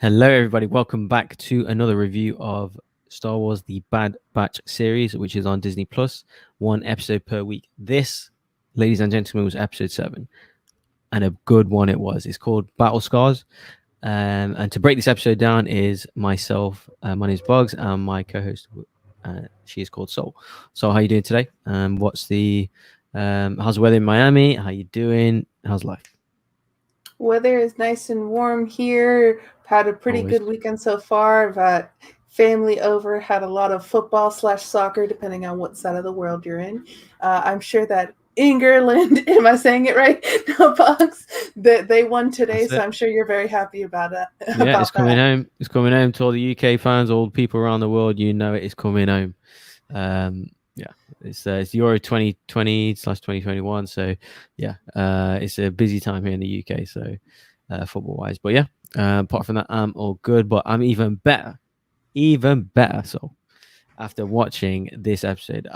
Hello, everybody. Welcome back to another review of Star Wars: The Bad Batch series, which is on Disney Plus. One episode per week. This, ladies and gentlemen, was episode 7, and a good one it was. It's called Battle Scars. And to break this episode down is myself. My name is Bogz, and my co-host. She is called Soul. So, how you doing today? How's the weather in Miami? How you doing? How's life? Weather is nice and warm here. Had a pretty Always. good weekend so far. I've had family over, had a lot of football/soccer, depending on what side of the world you're in. I'm sure that England, am I saying it right? No, Bucks, that they won today, That's so it. I'm sure you're very happy about it. Yeah, it's About coming that. home. It's coming home to all the UK fans, all the people around the world. You know it is coming home. Yeah, it's Euro 2020/2021. So yeah, it's a busy time here in the UK. So football wise, but yeah, apart from that, I'm all good. But I'm even better, even better. So after watching this episode,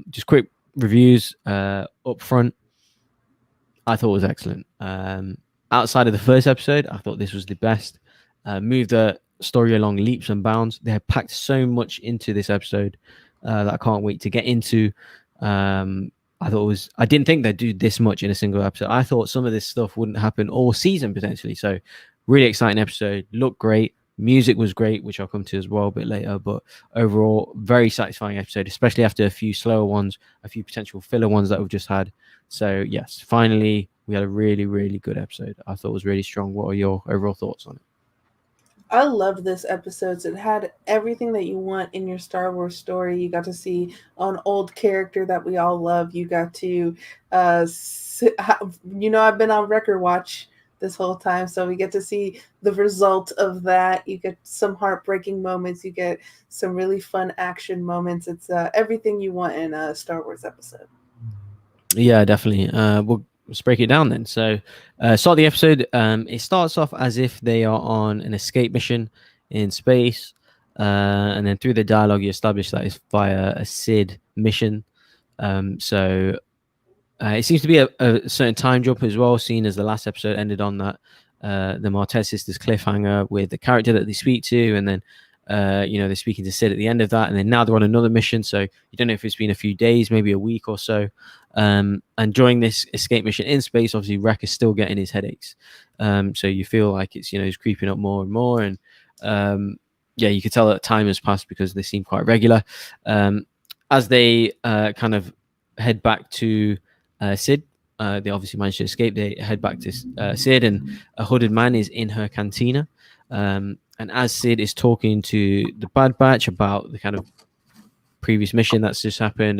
just quick reviews up front. I thought it was excellent. Outside of the first episode, I thought this was the best. Moved the story along leaps and bounds. They have packed so much into this episode that I can't wait to get into. I thought it was. I didn't think they'd do this much in a single episode. I thought some of this stuff wouldn't happen all season potentially. So, really exciting episode. Looked great. Music was great, which I'll come to as well a bit later. But overall, very satisfying episode, especially after a few slower ones, a few potential filler ones that we've just had. So yes, finally we had a really, really good episode. I thought it was really strong. What are your overall thoughts on it? I loved this episode. It had everything that you want in your Star Wars story. You got to see an old character that we all love. You got to, I've been on record watch this whole time, so we get to see the result of that. You get some heartbreaking moments. You get some really fun action moments. It's everything you want in a Star Wars episode. Yeah, definitely. Let's break it down then. So, start the episode. It starts off as if they are on an escape mission in space, and then through the dialogue, you establish that it's via a Sid mission. So it seems to be a certain time jump as well, seen as the last episode ended on that the Martez sisters cliffhanger with the character that they speak to, and then they're speaking to Sid at the end of that, and then now they're on another mission. So you don't know if it's been a few days, maybe a week or so. And during this escape mission in space, obviously Wreck is still getting his headaches. So you feel like it's creeping up more and more, and yeah, you could tell that time has passed because they seem quite regular. As they kind of head back to Sid. They obviously managed to escape. They head back to Sid, and a hooded man is in her cantina. And as Sid is talking to the Bad Batch about the kind of previous mission that's just happened,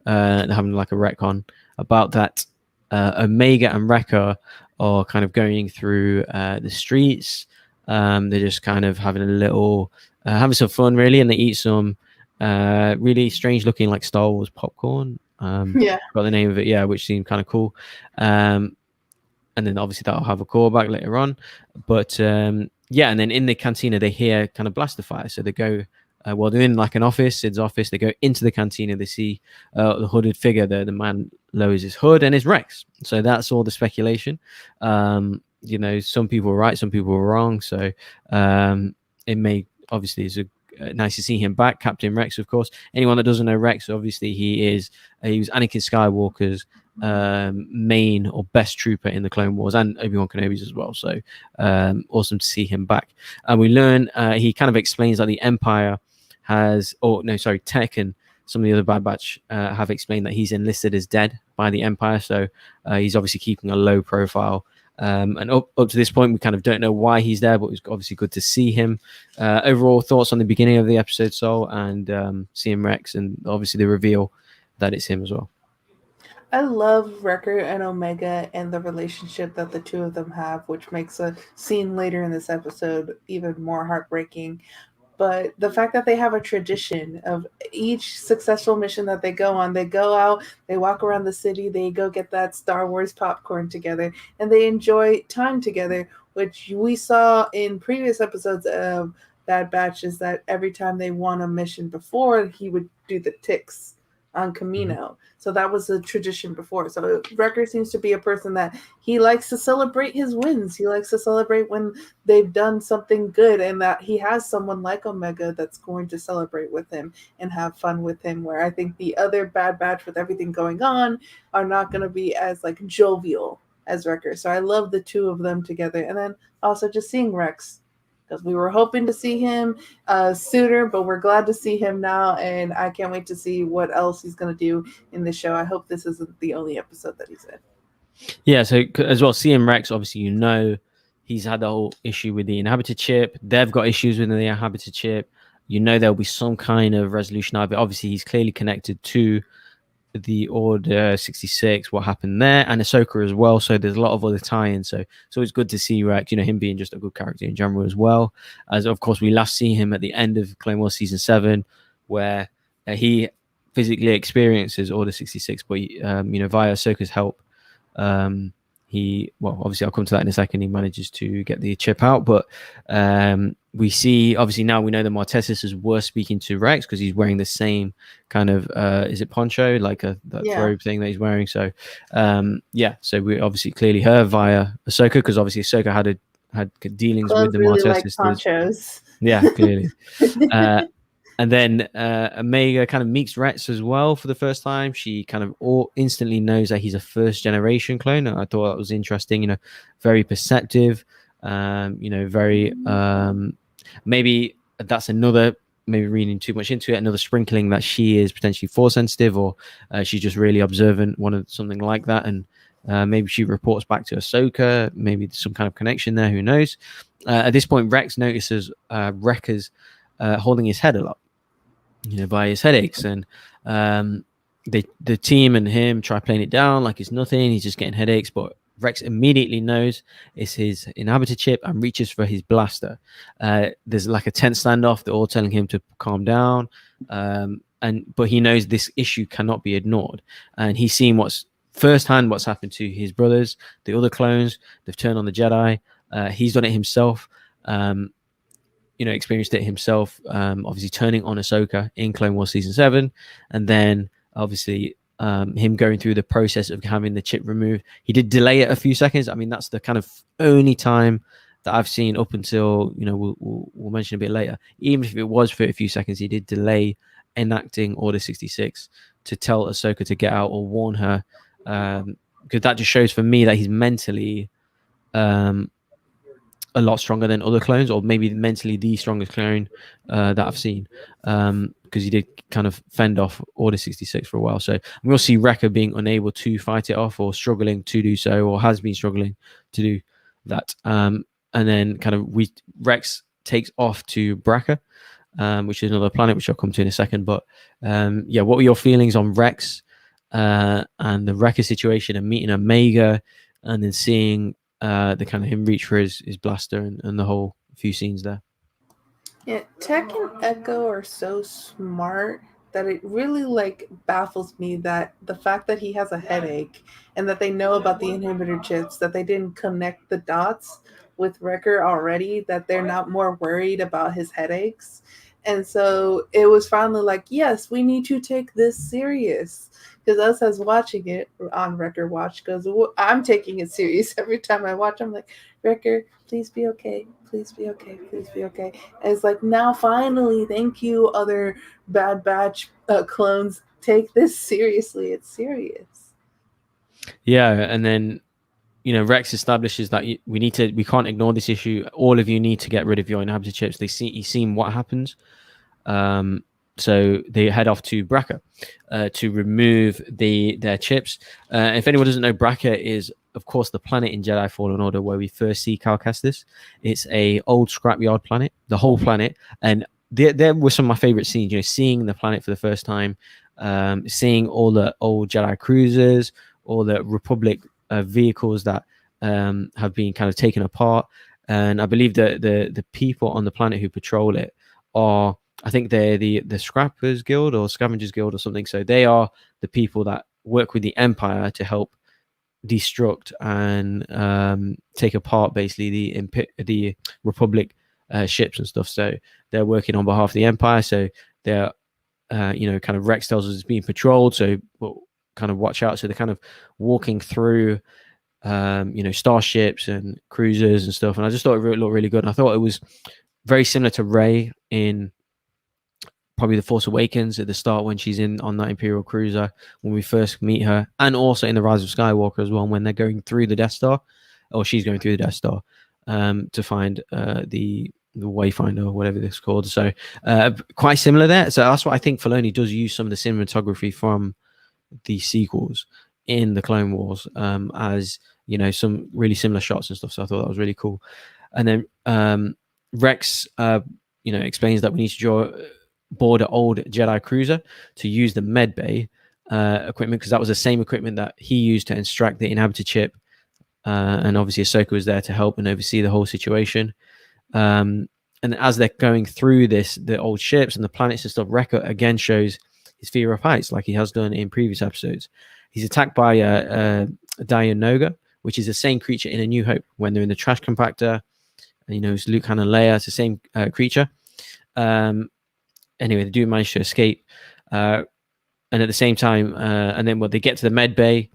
and having like a retcon about that, Omega and Wrecker are kind of going through the streets. They're just kind of having a little, having some fun really, and they eat some really strange looking like Star Wars popcorn. Yeah. Got the name of it, yeah, which seemed kind of cool. And then obviously that'll have a callback later on. But yeah, and then in the cantina they hear kind of blaster fire, so they go. They're in like an office, Sid's office. They go into the cantina. They see the hooded figure. The man lowers his hood and is Rex. So that's all the speculation. Some people were right, some people were wrong. So it may obviously is nice to see him back, Captain Rex, of course. Anyone that doesn't know Rex, obviously he was Anakin Skywalker's main or best trooper in the Clone Wars, and Obi-Wan Kenobi's as well. So awesome to see him back. And we learn he kind of explains that the Empire Tech and some of the other Bad Batch have explained that he's enlisted as dead by the Empire. So he's obviously keeping a low profile. And up to this point, we kind of don't know why he's there, but it's obviously good to see him. Overall thoughts on the beginning of the episode, Sol, and seeing Rex, and obviously the reveal that it's him as well. I love Wrecker and Omega and the relationship that the two of them have, which makes a scene later in this episode even more heartbreaking. But the fact that they have a tradition of each successful mission that they go out, they walk around the city, they go get that Star Wars popcorn together, and they enjoy time together, which we saw in previous episodes of Bad Batch, is that every time they won a mission before, he would do the ticks on Camino. So that was a tradition before. So Wrecker seems to be a person that he likes to celebrate his wins. He likes to celebrate when they've done something good, and that he has someone like Omega that's going to celebrate with him and have fun with him. Where I think the other Bad Batch, with everything going on, are not going to be as like jovial as Wrecker. So I love the two of them together. And then also just seeing Rex, because we were hoping to see him sooner, but we're glad to see him now, and I can't wait to see what else he's going to do in this show. I hope this isn't the only episode that he's in. Yeah, so as well, CM Rex, obviously, he's had the whole issue with the inhabited chip. They've got issues with the inhabited chip. There'll be some kind of resolution of it. Obviously, he's clearly connected to the Order 66, what happened there, and Ahsoka as well. So there's a lot of other tie-ins. So it's always good to see Rex, him being just a good character in general as well. As of course we last see him at the end of Clone Wars season 7, where he physically experiences Order 66, but via Ahsoka's help, obviously I'll come to that in a second. He manages to get the chip out, but we see, obviously now we know that Mortessis were speaking to Rex because he's wearing the same kind of is it poncho, like that robe thing that he's wearing. So so we obviously clearly heard via Ahsoka, because obviously Ahsoka had dealings Clones with the really Mortessis. like ponchos. Yeah, clearly. And then Omega kind of meets Rex as well for the first time. She kind of instantly knows that he's a first generation clone. I thought that was interesting, very perceptive, very maybe that's another, maybe reading too much into it, another sprinkling that she is potentially force sensitive, or she's just really observant, something like that. And maybe she reports back to Ahsoka, maybe some kind of connection there, who knows. At this point, Rex notices Wrecker's holding his head a lot, by his headaches, and the team and him try playing it down like it's nothing, he's just getting headaches, but Rex immediately knows it's his inhabited chip and reaches for his blaster. There's like a tense standoff. They're all telling him to calm down, but he knows this issue cannot be ignored, and he's seen what's happened to his brothers, the other clones. They've turned on the Jedi. He's done it himself. Experienced it himself, obviously turning on Ahsoka in Clone Wars season 7, and then obviously him going through the process of having the chip removed. He did delay it a few seconds. I mean, that's the kind of only time that I've seen up until, we'll mention a bit later. Even if it was for a few seconds, he did delay enacting Order 66 to tell Ahsoka to get out or warn her, because that just shows for me that he's mentally a lot stronger than other clones, or maybe mentally the strongest clone that I've seen, because he did kind of fend off Order 66 for a while. So we'll see Wrecker being unable to fight it off, or struggling to do so, or has been struggling to do that. And then kind of Rex takes off to Bracca, which is another planet, which I'll come to in a second. But what were your feelings on Rex and the Wrecker situation, and meeting Omega, and then seeing the kind of him reach for his blaster, and the whole few scenes there? Yeah, Tech and Echo are so smart that it really baffles me that the fact that he has a headache and that they know about the inhibitor chips, that they didn't connect the dots with Wrecker already, that they're not more worried about his headaches. And so it was finally yes, we need to take this serious. Because us as watching it on Wrecker Watch, because I'm taking it serious every time I watch. I'm like, Wrecker, please be okay. Please be okay. Please be okay. And it's now finally, thank you, other Bad Batch clones. Take this seriously. It's serious. Yeah, and then Rex establishes that we can't ignore this issue. All of you need to get rid of your inhabited chips. He's seen what happens. So they head off to Bracca to remove their chips. If anyone doesn't know, Bracca is, of course, the planet in Jedi Fallen Order where we first see Cal Kestis. It's a old scrapyard planet, the whole planet. And there were some of my favorite scenes, seeing the planet for the first time, seeing all the old Jedi cruisers, all the Republic vehicles that have been kind of taken apart. And I believe that the people on the planet who patrol it are, I think they're the Scrappers Guild or Scavengers Guild or something. So they are the people that work with the Empire to help destruct and take apart basically the Republic ships and stuff. So they're working on behalf of the Empire. So they're kind of Rex tells us it's being patrolled, so we'll kind of watch out. So they're kind of walking through starships and cruisers and stuff, and I just thought it looked really good. And I thought it was very similar to Rey in probably The Force Awakens at the start when she's on that Imperial cruiser when we first meet her, and also in The Rise of Skywalker as well when they're going through the Death Star, or she's going through the Death Star to find the Wayfinder or whatever this is called. So quite similar there. So that's what I think Filoni does use some of the cinematography from the sequels in the Clone Wars as some really similar shots and stuff. So I thought that was really cool. And then Rex explains that we need to board an old Jedi cruiser to use the med bay equipment, because that was the same equipment that he used to extract the inhabited chip, and obviously Ahsoka was there to help and oversee the whole situation. And as they're going through the old ships and the planets and stuff, Wrecker again shows his fear of heights like he has done in previous episodes. He's attacked by a Dianoga, which is the same creature in A New Hope when they're in the trash compactor. It's Luke, Han, and Leia. It's the same creature. Anyway, they do manage to escape. And at the same time, and then when they get to the med bay,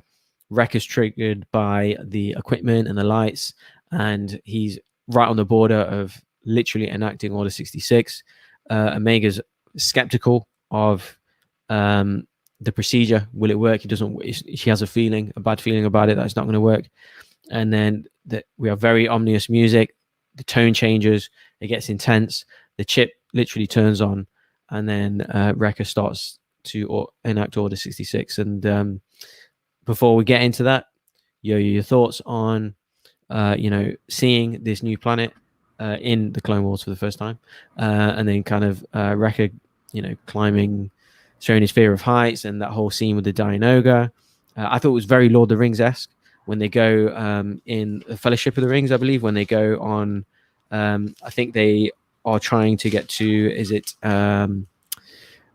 Wrecker's triggered by the equipment and the lights, and he's right on the border of literally enacting Order 66. Omega's skeptical of the procedure. Will it work? She has a bad feeling about it, that it's not going to work. And then we have very ominous music. The tone changes. It gets intense. The chip literally turns on, and then Wrecker starts to enact Order 66. And before we get into that, your thoughts on seeing this new planet in the Clone Wars for the first time, and then kind of Wrecker climbing, showing his fear of heights, and that whole scene with the Dianoga. I thought it was very Lord of the Rings-esque when they go in Fellowship of the Rings, I believe, when they go on, I think they are trying to get to, is it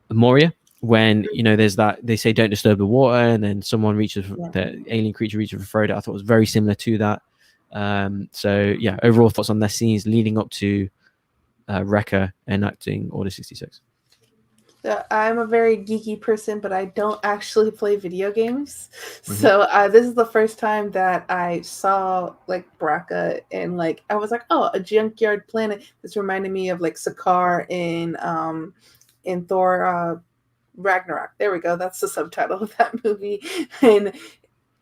Moria? When there's that, they say don't disturb the water, and then someone the alien creature reaches for Frodo. I thought it was very similar to that. So yeah, overall thoughts on their scenes leading up to Wrecker enacting Order 66. I'm a very geeky person, but I don't actually play video games. Mm-hmm. So this is the first time that I saw like Braca, and like I was like, oh, a junkyard planet. This reminded me of like Sakaar in Thor Ragnarok. There we go. That's the subtitle of that movie. And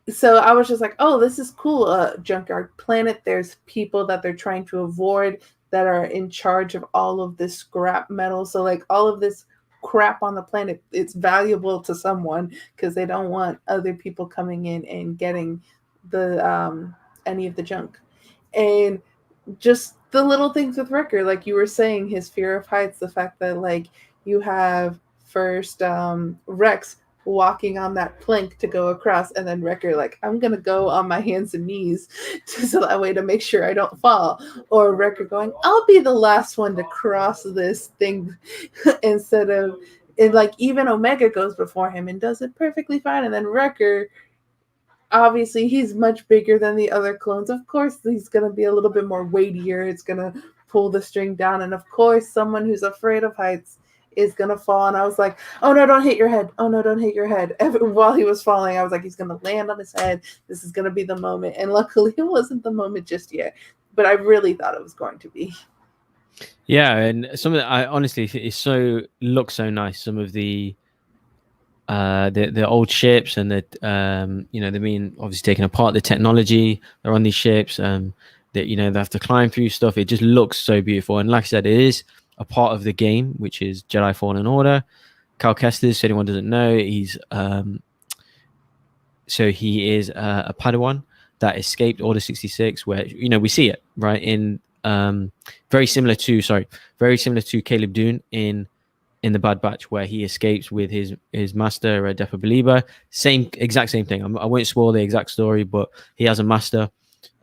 so I was just like, oh, this is cool. Junkyard planet. There's people that they're trying to avoid that are in charge of all of this scrap metal. So like all of this crap on the planet, it's valuable to someone because they don't want other people coming in and getting the any of the junk. And just the little things with Wrecker, like you were saying, his fear of heights, the fact that like you have first Rex walking on that plank to go across, and then Wrecker like, I'm gonna go on my hands and knees so that way to make sure I don't fall, or Wrecker going, I'll be the last one to cross this thing instead of, and like even Omega goes before him and does it perfectly fine, and then Wrecker, obviously he's much bigger than the other clones, of course he's gonna be a little bit more weightier, it's gonna pull the string down, and of course someone who's afraid of heights is gonna fall. And I was like, oh no, don't hit your head. Oh no, don't hit your head. While he was falling, I was like, he's gonna land on his head. This is gonna be the moment. And luckily it wasn't the moment just yet, but I really thought it was going to be. Yeah, and some of the, I honestly, it looks so nice. Some of the old ships, and the they're being obviously taken apart, the technology they're on these ships, that they have to climb through stuff. It just looks so beautiful. And like I said, it is a part of the game, which is Jedi Fallen Order. Cal Kestis, if anyone doesn't know, he is a Padawan that escaped Order 66, where we see it right in very similar to Caleb Dune in the Bad Batch, where he escapes with his master, Depa Belieba. Exact same thing. I won't spoil the exact story, but he has a master.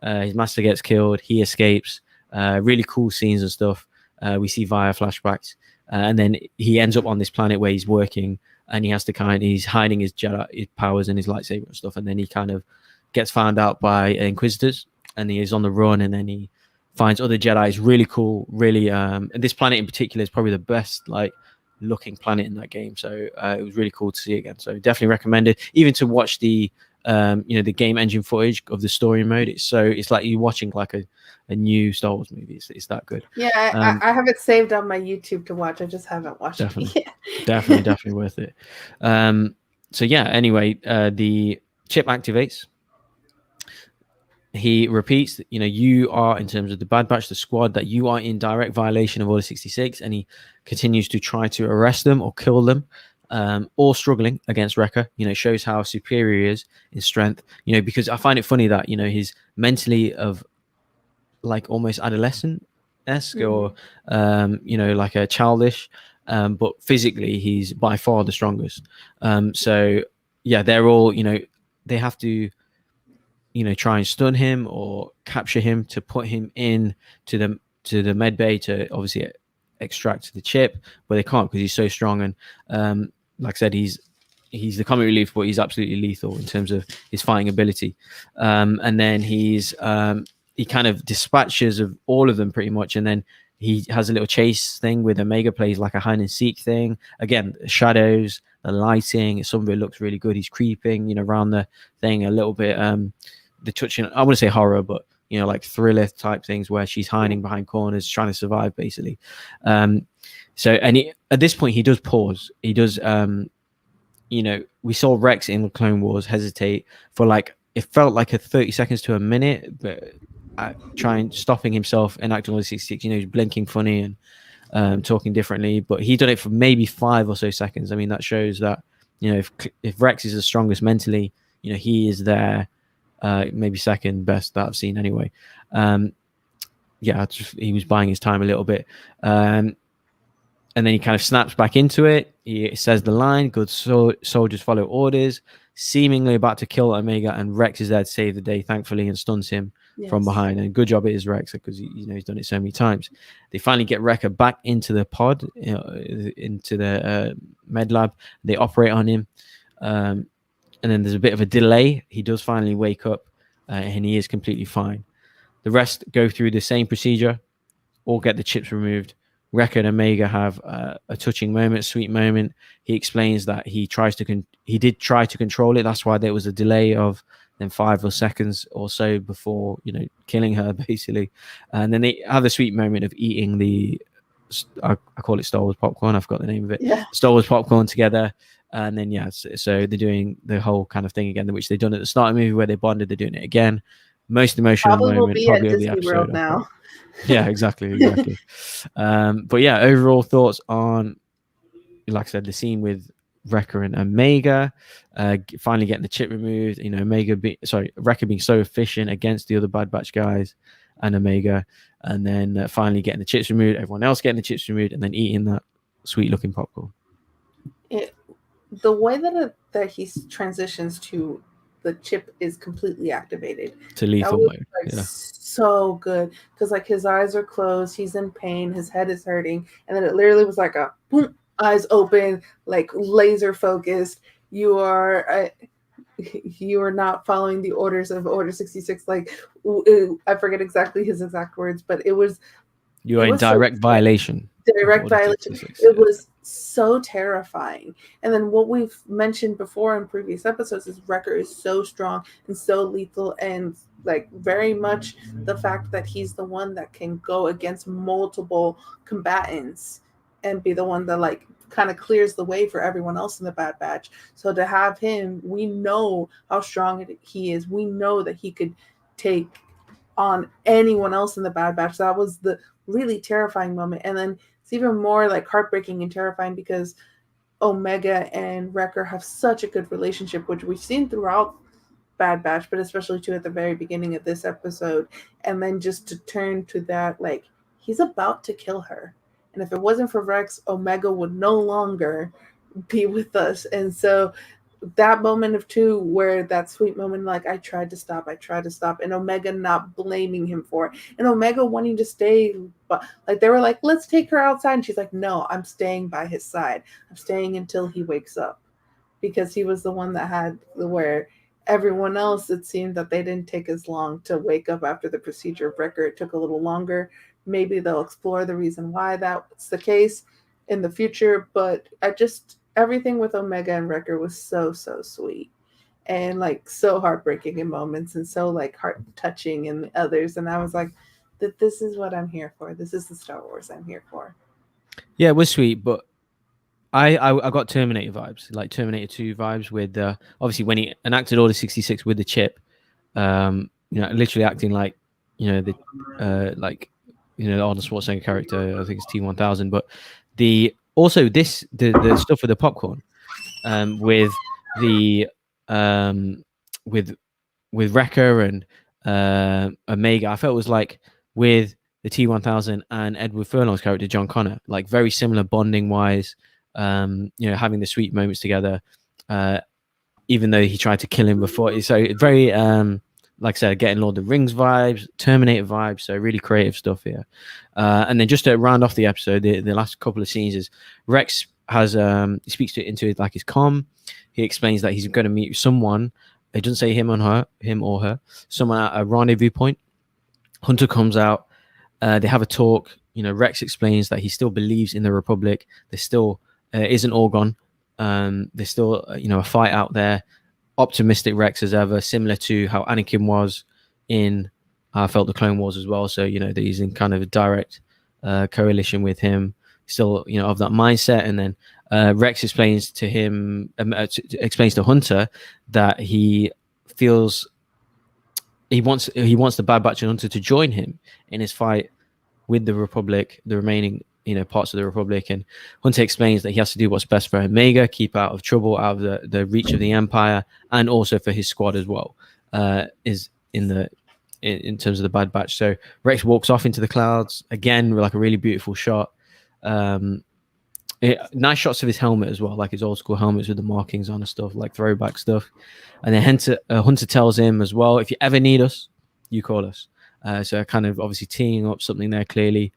His master gets killed. He escapes. Really cool scenes and stuff. We see via flashbacks, and then he ends up on this planet where he's working, and he's hiding his Jedi powers and his lightsaber and stuff, and then he kind of gets found out by Inquisitors, and he is on the run, and then he finds other Jedi. It's really cool. Really, and this planet in particular is probably the best looking planet in that game. So it was really cool to see again. So definitely recommended. Even to watch the the game engine footage of the story mode. It's like you're watching like a new Star Wars movie. It's that good. Yeah, I have it saved on my YouTube to watch. I just haven't watched Definitely, it yet. definitely worth it. So yeah. Anyway, the chip activates. He repeats that, you are, in terms of the Bad Batch, the squad, that you are in direct violation of Order 66, and he continues to try to arrest them or kill them, or struggling against Wrecker. Shows how superior he is in strength. Because I find it funny that he's mentally of like almost adolescent esque, or like a childish, but physically he's by far the strongest. So yeah, they're all they have to try and stun him or capture him to put him in to the med bay to obviously extract the chip, but they can't because he's so strong. And like I said, he's the comic relief, but he's absolutely lethal in terms of his fighting ability. And then he kind of dispatches of all of them pretty much, and then he has a little chase thing with Omega, plays like a hide and seek thing. Again, the shadows, the lighting, some of it looks really good. He's creeping, around the thing a little bit. The touching, I wouldn't say horror, but like thriller type things where she's hiding behind corners, trying to survive, basically. At this point, he does pause. He does. We saw Rex in the Clone Wars hesitate for like, it felt like a 30 seconds to a minute, but trying stopping himself and acting on 66. He's blinking funny and talking differently, but he done it for maybe 5 or so seconds. I mean, that shows that if Rex is the strongest mentally, he is there. Maybe second best that I've seen anyway. He was buying his time a little bit. And then he kind of snaps back into it. He says the line, good soldiers follow orders, seemingly about to kill Omega, and Rex is there to save the day, thankfully, and stuns him from behind. And good job it is Rex, because he's done it so many times. They finally get Wrecker back into the pod, into the med lab. They operate on him. And then there's a bit of a delay. He does finally wake up, and he is completely fine. The rest go through the same procedure, all get the chips removed. Wrecker and Omega have a touching moment, a sweet moment. He explains that he did try to control it. That's why there was a delay of then 5 or seconds or so before killing her, basically. And then they have a sweet moment of eating the I call it Star Wars popcorn. I forgot the name of it. Yeah. Star Wars popcorn together. And then so they're doing the whole kind of thing again, which they've done at the start of the movie where they bonded. They're doing it again. Most emotional moment probably of the episode. World now. Yeah, exactly. But yeah, overall thoughts on, like I said, the scene with Wrecker and Omega, finally getting the chip removed. Wrecker being so efficient against the other Bad Batch guys and Omega, and then finally getting the chips removed. Everyone else getting the chips removed, and then eating that sweet looking popcorn. The way that he transitions to the chip is completely activated to lethal mode. So good, because like his eyes are closed, he's in pain, his head is hurting, and then it literally was like a boom, eyes open, like laser focused. You are not following the orders of Order 66. Like I forget exactly his exact words, but it was you are in direct violation. Direct violation. It was so terrifying. And then what we've mentioned before in previous episodes is Wrecker is so strong and so lethal, and like very much the fact that he's the one that can go against multiple combatants and be the one that like kind of clears the way for everyone else in the Bad Batch. So to have him, we know how strong he is. We know that he could take on anyone else in the Bad Batch. That was the really terrifying moment. And then it's even more like heartbreaking and terrifying because Omega and Wrecker have such a good relationship, which we've seen throughout Bad Batch, but especially too at the very beginning of this episode. And then just to turn to that, like, he's about to kill her. And if it wasn't for Rex, Omega would no longer be with us. And so that moment of two, where that sweet moment, like, I tried to stop, and Omega not blaming him for it, and Omega wanting to stay, but like they were like, let's take her outside, and she's like, no, I'm staying by his side. I'm staying until he wakes up, because he was the one that had where everyone else, it seemed that they didn't take as long to wake up after the procedure of Wrecker. It took a little longer. Maybe they'll explore the reason why that's the case. in the future. But I just everything with Omega and Wrecker was so sweet and like so heartbreaking in moments and so like heart touching in others. And I was like, that this is what I'm here for. This is the Star Wars I'm here for. Yeah, it was sweet, but I got Terminator vibes, like Terminator 2 vibes with obviously when he enacted Order 66 with the chip, literally acting like, the like, the Arnold Schwarzenegger character, I think it's T-1000, but the stuff with the popcorn, with the um with Wrecker and Omega, I felt it was like with the T-1000 and Edward Furlong's character John Connor, like very similar bonding wise, having the sweet moments together, even though he tried to kill him before. So very, like I said, getting Lord of the Rings vibes, Terminator vibes, so really creative stuff here. And then just to round off the episode, the last couple of scenes is Rex has he speaks into like his comm. He explains that he's going to meet someone. It doesn't say him or her, someone at a rendezvous point. Hunter comes out. They have a talk. Rex explains that he still believes in the Republic. There still isn't all gone. There's still, a fight out there. Optimistic Rex as ever, similar to how Anakin was in, I felt, the Clone Wars as well. So, that he's in kind of a direct coalition with him, still, of that mindset. And then Rex explains to him, explains to Hunter that he feels he wants the Bad Batch and Hunter to join him in his fight with the Republic, the remaining parts of the Republic. And Hunter explains that he has to do what's best for Omega, keep out of trouble, out of the reach of the Empire, and also for his squad as well. Is in terms of the Bad Batch. So Rex walks off into the clouds again, with like a really beautiful shot. Nice shots of his helmet as well, like his old school helmets with the markings on and stuff, like throwback stuff. And then Hunter tells him as well, if you ever need us, you call us. So kind of obviously teeing up something there clearly.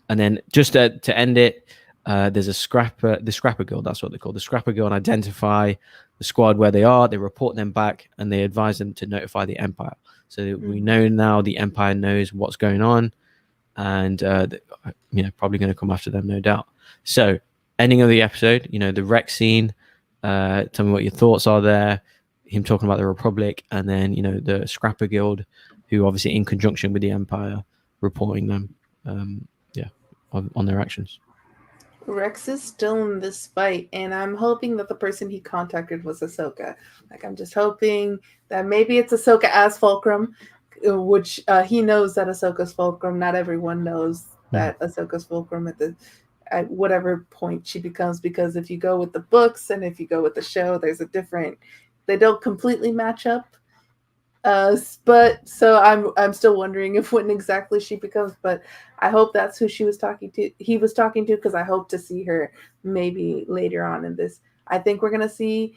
And then just to end it, there's the Scrapper Guild, that's what they call the Scrapper Guild, identify the squad where they are, they report them back, and they advise them to notify the Empire. So we know now the Empire knows what's going on, and probably going to come after them, no doubt. So ending of the episode, the Rex scene, tell me what your thoughts are there, him talking about the Republic, and then the Scrapper Guild, who obviously in conjunction with the Empire reporting them on their actions. Rex is still in this fight, and I'm hoping that the person he contacted was Ahsoka. Like, I'm just hoping that maybe it's Ahsoka as Fulcrum, which he knows that Ahsoka's Fulcrum. Not everyone knows that Ahsoka's Fulcrum at whatever point she becomes, because if you go with the books and if you go with the show, there's a different. They don't completely match up. But so I'm still wondering if when exactly she becomes, but I hope that's who he was talking to, because I hope to see her maybe later on in this. I think we're going to see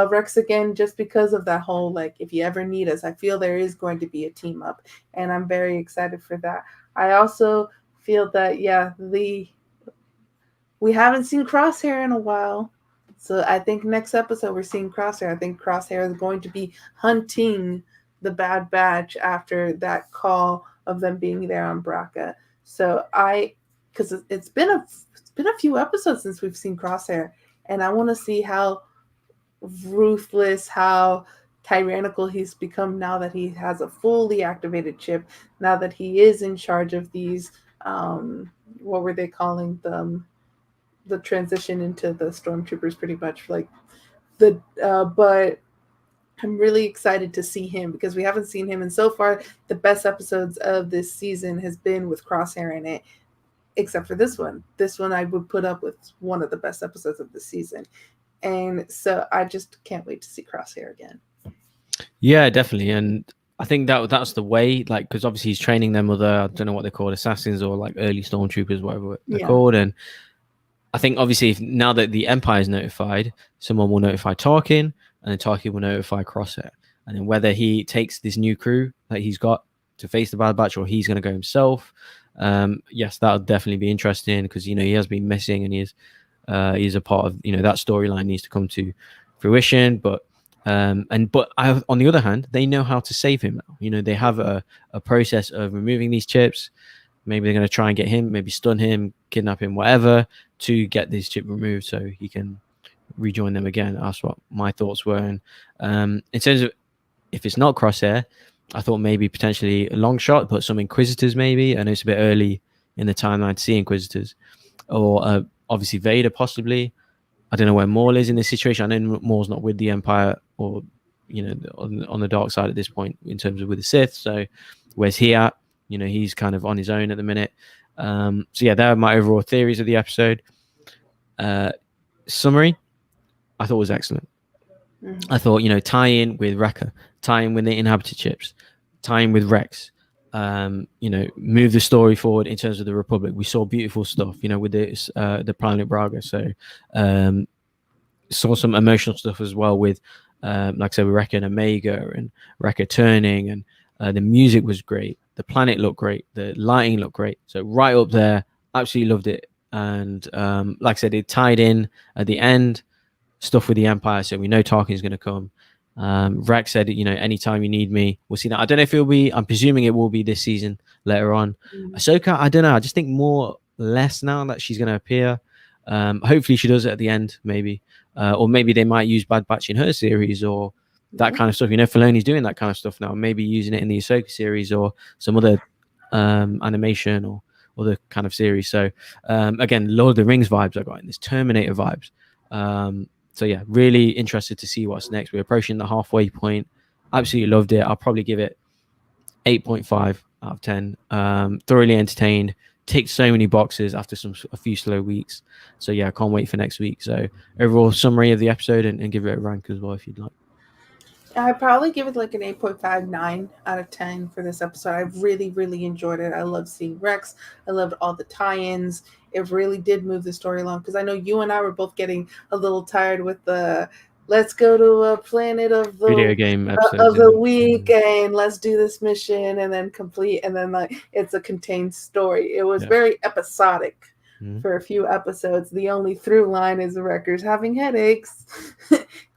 Rex again, just because of that whole, like, if you ever need us. I feel there is going to be a team up, and I'm very excited for that. I also feel that, we haven't seen Crosshair in a while. So I think next episode we're seeing Crosshair. I think Crosshair is going to be hunting the Bad Batch after that call of them being there on Braca. So because it's been a few episodes since we've seen Crosshair, and I want to see how ruthless, how tyrannical he's become now that he has a fully activated chip, now that he is in charge of these, what were they calling them? The transition into the stormtroopers, pretty much, like but I'm really excited to see him, because we haven't seen him, and so far the best episodes of this season has been with Crosshair in it, except for this one. This one I would put up with one of the best episodes of the season, and so I just can't wait to see Crosshair again. Yeah, definitely. And I think that's the way, like, because obviously he's training them other, I don't know what they're called, assassins or like early stormtroopers, whatever they're called. And I think obviously now that the Empire is notified, someone will notify Tarkin, and then Tarkin will notify Crosshair. And then whether he takes this new crew that he's got to face the Bad Batch, or he's going to go himself, yes, that'll definitely be interesting, because he has been missing, and he's a part of that storyline needs to come to fruition. But on the other hand, they know how to save him now. They have a process of removing these chips. maybe they're going to try and get him, maybe stun him, kidnap him, whatever, to get this chip removed so he can rejoin them again. That's what my thoughts were. And in terms of if it's not Crosshair, I thought maybe potentially a long shot, but some Inquisitors maybe. I know it's a bit early in the timeline to see Inquisitors, or obviously Vader possibly. I don't know where Maul is in this situation. I know Maul's not with the Empire, or on the dark side at this point in terms of with the Sith. So where's he at? He's kind of on his own at the minute. So yeah, that are my overall theories of the episode. Summary, I thought was excellent. I thought, tie in with Wrecker, tie in with the inhabited chips, tie in with Rex, move the story forward in terms of the Republic. We saw beautiful stuff, with this, the planet Braga. So saw some emotional stuff as well with, like I said, with Wrecker and Omega and Wrecker turning, and the music was great. The planet looked great. The lighting looked great. So right up there, absolutely loved it. And like I said, it tied in at the end. Stuff with the Empire, so we know Tarkin's going to come. Rex said, anytime you need me, we'll see that. I don't know if it'll be, I'm presuming it will be this season later on. Ahsoka, I don't know. I just think more less now that she's going to appear. Hopefully she does it at the end, maybe. Or maybe they might use Bad Batch in her series or that kind of stuff. Filoni's doing that kind of stuff now. Maybe using it in the Ahsoka series or some other animation or other kind of series. So again, Lord of the Rings vibes I got in this, Terminator vibes. So yeah, really interested to see what's next. We're approaching the halfway point. Absolutely loved it. I'll probably give it 8.5 out of 10. Thoroughly entertained. Ticked so many boxes after a few slow weeks. So yeah, I can't wait for next week. So overall summary of the episode and give it a rank as well if you'd like. I'd probably give it like an 8.59 out of 10 for this episode. I really, really enjoyed it. I loved seeing Rex. I loved all the tie-ins. It really did move the story along because I know you and I were both getting a little tired with the let's go to a planet of the video game episodes of the week and let's do this mission and then complete, and then like it's a contained story. It was very episodic for a few episodes. The only through line is the Wreckers having headaches,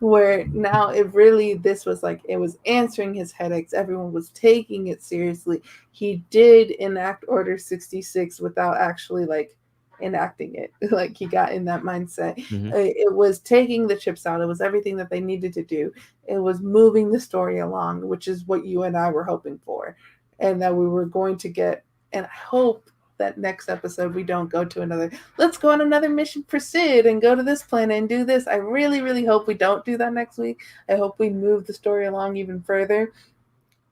where now this was like it was answering his headaches. Everyone was taking it seriously. He did enact Order 66 without actually like enacting it. Like he got in that mindset. It was taking the chips out. It was everything that they needed to do. It was moving the story along, which is what you and I were hoping for, and that we were going to get. And I hope that next episode we don't go to let's go on another mission for Sid and go to this planet and do this. I really, really hope we don't do that next week. I hope we move the story along even further.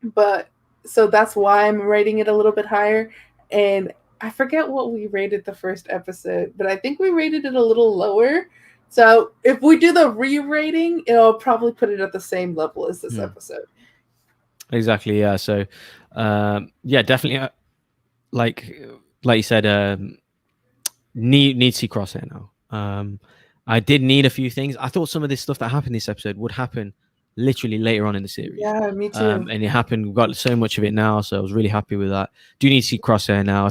But so that's why I'm rating it a little bit higher. And I forget what we rated the first episode, but I think we rated it a little lower. So if we do the re-rating, it'll probably put it at the same level as this episode. Exactly, yeah. So, yeah, definitely, like you said, need to see Crosshair now. I did need a few things. I thought some of this stuff that happened this episode would happen literally later on in the series. Yeah, me too. And it happened. We've got so much of it now, so I was really happy with that. Do need to see Crosshair now.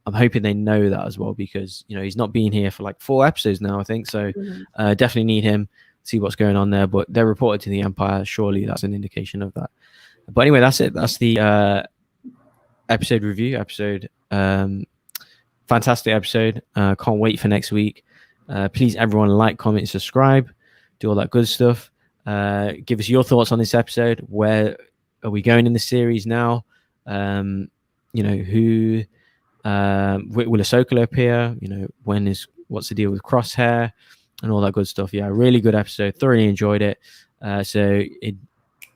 I'm hoping they know that as well, because he's not been here for like 4 episodes now, I think. So definitely need him, see what's going on there. But they're reported to the Empire. Surely that's an indication of that. But anyway, that's it. That's the episode review. Fantastic episode. Can't wait for next week. Please, everyone, like, comment, subscribe, do all that good stuff. Give us your thoughts on this episode. Where are we going in the series now? Who will Ahsoka appear? What's the deal with Crosshair and all that good stuff? Yeah, really good episode. Thoroughly enjoyed it. So it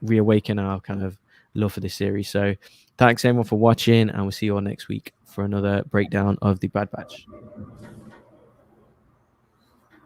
reawakened our kind of love for this series. So thanks everyone for watching, and we'll see you all next week for another breakdown of the Bad Batch.